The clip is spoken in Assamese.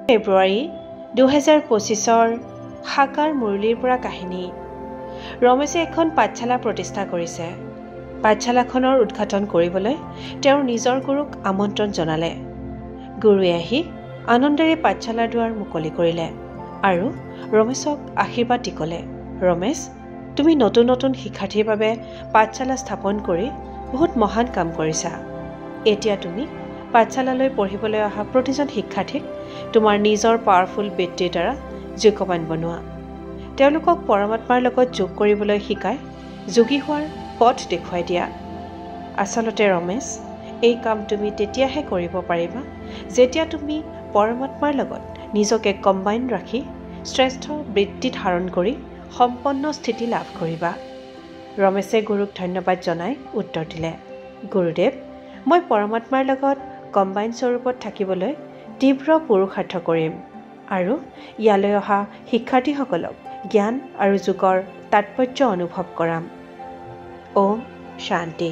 ফেব্ৰুৱাৰী 2025 সাকাৰ মুৰলীৰ পৰা কাহিনী। ৰমেশে এখন পাঠশালা প্ৰতিষ্ঠা কৰিছে। পাঠশালাখনৰ উদ্ঘাটন কৰিবলৈ তেওঁৰ নিজৰ গুৰুক আমন্ত্ৰণ জনালে। গুৰুৱে আহি আনন্দেৰে পাঠশালাৰ দুৱাৰ মুকলি কৰিলে আৰু ৰমেশক আশীৰ্বাদ দি ক'লে, ৰমেশ, তুমি নতুন নতুন শিক্ষাৰ্থীৰ বাবে পাঠশালা স্থাপন কৰি বহুত মহান কাম কৰিছা। এতিয়া তুমি পাঠশালালৈ পঢ়িবলৈ অহা প্ৰতিজন শিক্ষাৰ্থীক তোমাৰ নিজৰ পাৱাৰফুল বৃত্তিৰ দ্বাৰা যোগ্যৱান বনোৱা। তেওঁলোকক পৰমাত্মাৰ লগত যোগ কৰিবলৈ শিকাই যোগী হোৱাৰ পথ দেখুৱাই দিয়া। আচলতে ৰমেশ, এই কাম তুমি তেতিয়াহে কৰিব পাৰিবা যেতিয়া তুমি পৰমাত্মাৰ লগত নিজকে কম্বাইন ৰাখি শ্ৰেষ্ঠ বৃত্তি ধাৰণ কৰি সম্পন্ন স্থিতি লাভ কৰিবা। ৰমেশে গুৰুক ধন্যবাদ জনাই উত্তৰ দিলে, গুৰুদেৱ, মই পৰমাত্মাৰ লগত কম্বাইন স্বৰূপত থাকিবলৈ তীব্ৰ পুৰুষাৰ্থ কৰিম আৰু ইয়ালৈ অহা শিক্ষাৰ্থীসকলক জ্ঞান আৰু যোগৰ তাৎপৰ্য অনুভৱ কৰাম। ওম শান্তি।